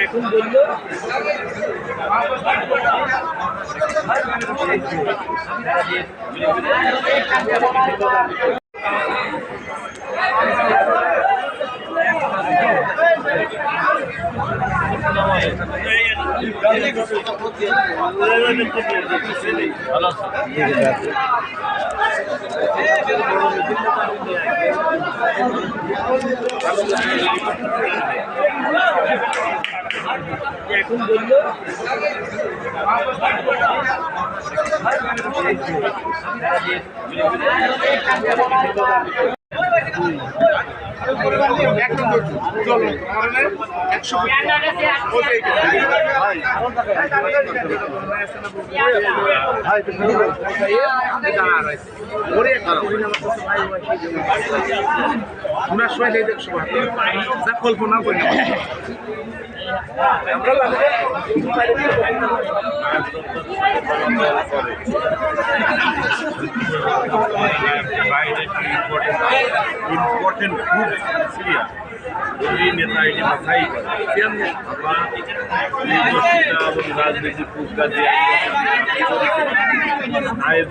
এখন বললো এখন বললো কল্পনা করি না important groups in Syria. Ini नेता ini masai, siang apa ini kita berada di pusat dia. Ayat